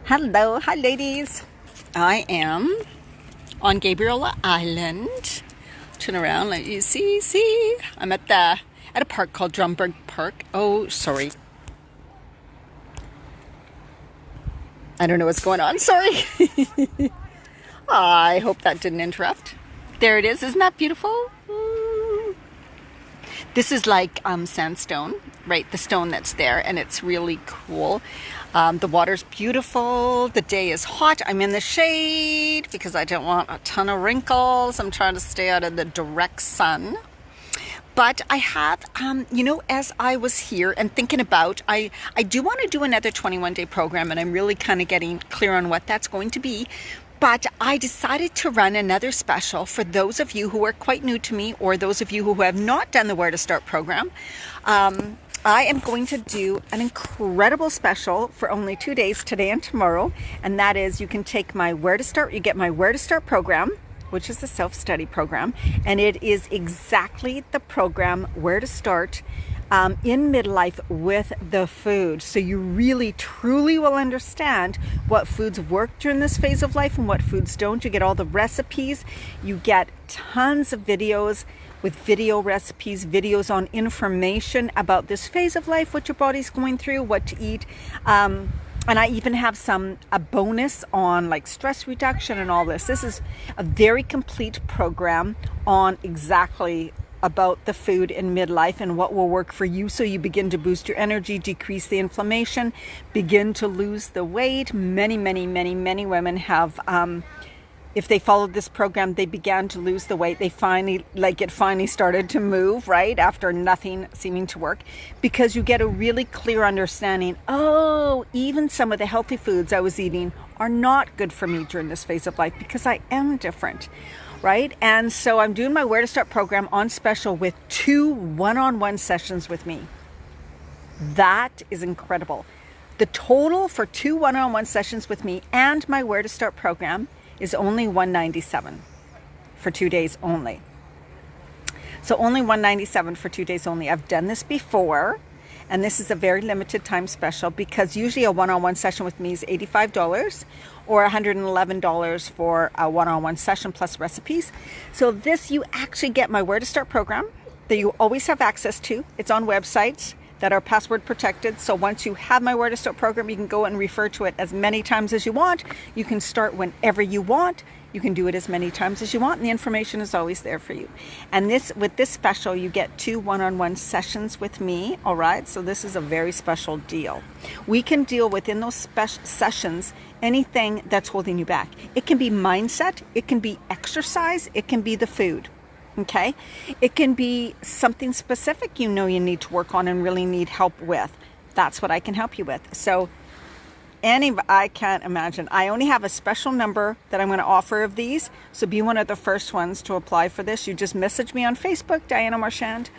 Hello, hi ladies. I am on Gabriela Island. Turn around, let you see. I'm at a park called Drumburg Park. Oh, sorry. I don't know what's going on. Sorry. I hope that didn't interrupt. There it is. Isn't that beautiful? This is like sandstone, right? The stone that's there, and it's really cool. The water's beautiful. The day is hot. I'm in the shade because I don't want a ton of wrinkles. I'm trying to stay out of the direct sun. But I have, as I was here and thinking about, I do want to do another 21-day program, and I'm really kind of getting clear on what that's going to be. But I decided to run another special for those of you who are quite new to me, or those of you who have not done the Where to Start program. I am going to do an incredible special for only 2 days, today and tomorrow. And that is, you can take my Where to Start, you get my Where to Start program, which is a self-study program. And it is exactly the program Where to Start in midlife with the food. So you really, truly will understand what foods work during this phase of life and what foods don't. You get all the recipes. You get tons of videos with video recipes, videos on information about this phase of life, what your body's going through, what to eat. And I even have a bonus on like stress reduction and all this. This is a very complete program on exactly about the food in midlife and what will work for you, so you begin to boost your energy, decrease the inflammation, begin to lose the weight. Many women have, if they followed this program, they began to lose the weight. They it finally started to move, right? After nothing seeming to work, because you get a really clear understanding. Oh, even some of the healthy foods I was eating are not good for me during this phase of life because I am different. Right? And so I'm doing my Where to Start program on special with 2 one-on-one sessions with me. That is incredible. The total for 2 one-on-one sessions with me and my Where to Start program is only $197 for 2 days only. So only $197 for 2 days only. I've done this before, and this is a very limited time special because usually a one-on-one session with me is $85 or $111 for a one-on-one session plus recipes. So this, you actually get my Where to Start program that you always have access to. It's on websites that are password protected. So once you have my Where to Start program, you can go and refer to it as many times as you want. You can start whenever you want. You can do it as many times as you want, and the information is always there for you. And with this special, you get 2 one-on-one sessions with me, all right? So this is a very special deal. We can deal within those sessions anything that's holding you back. It can be mindset, it can be exercise, it can be the food, okay? It can be something specific you need to work on and really need help with. That's what I can help you with. So I can't imagine. I only have a special number that I'm going to offer of these. So be one of the first ones to apply for this. You just message me on Facebook, Diana Marchand.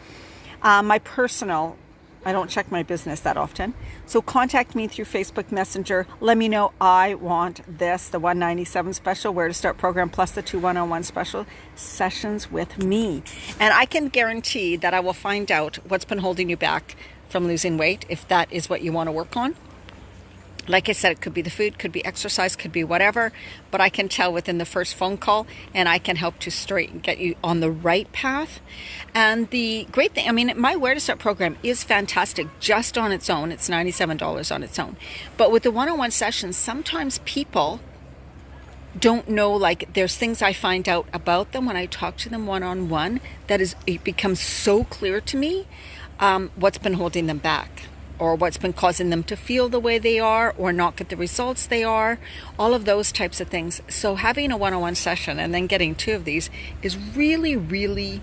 My personal, I don't check my business that often. So contact me through Facebook Messenger. Let me know I want this, the $197 special Where to Start program plus the 2 one-on-one special sessions with me. And I can guarantee that I will find out what's been holding you back from losing weight, if that is what you want to work on. Like I said, it could be the food, could be exercise, could be whatever, but I can tell within the first phone call, and I can help to get you on the right path. And the great thing, my Where to Start program is fantastic just on its own. It's $97 on its own. But with the one-on-one sessions, sometimes people don't know, like there's things I find out about them when I talk to them one-on-one it becomes so clear to me what's been holding them back, or what's been causing them to feel the way they are or not get the results they are, all of those types of things. So having a one-on-one session and then getting 2 of these is really, really,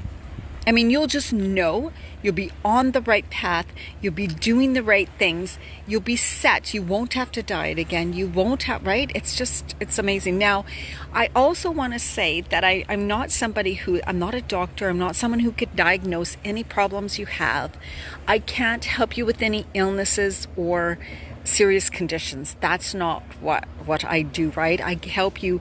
you'll just know you'll be on the right path. You'll be doing the right things. You'll be set. You won't have to diet again. You won't have, right? It's amazing. Now, I also want to say that I'm not I'm not a doctor. I'm not someone who could diagnose any problems you have. I can't help you with any illnesses or serious conditions. That's not what I do, right? I help you.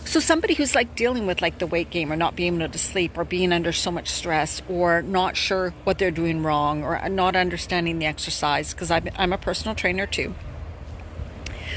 So somebody who's like dealing with like the weight gain or not being able to sleep or being under so much stress or not sure what they're doing wrong or not understanding the exercise, because I'm a personal trainer too.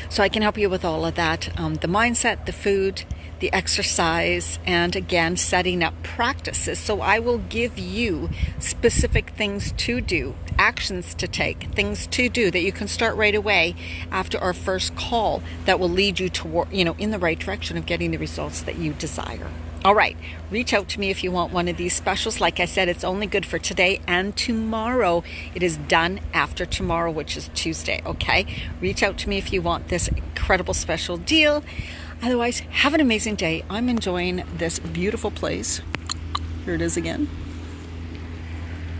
So I can help you with all of that, the mindset, the food, the exercise, and again, setting up practices. So I will give you specific things to do, actions to take, things to do that you can start right away after our first call that will lead you toward, in the right direction of getting the results that you desire. All right, reach out to me if you want one of these specials. Like I said, it's only good for today and tomorrow. It is done after tomorrow, which is Tuesday, okay? Reach out to me if you want this incredible special deal. Otherwise, have an amazing day. I'm enjoying this beautiful place. Here it is again.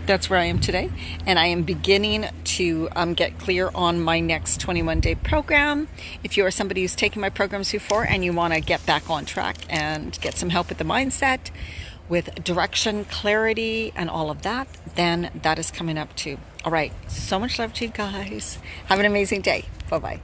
That's where I am today. And I am beginning to get clear on my next 21-day program. If you are somebody who's taken my programs before and you want to get back on track and get some help with the mindset, with direction, clarity, and all of that, then that is coming up too. All right. So much love to you guys. Have an amazing day. Bye-bye.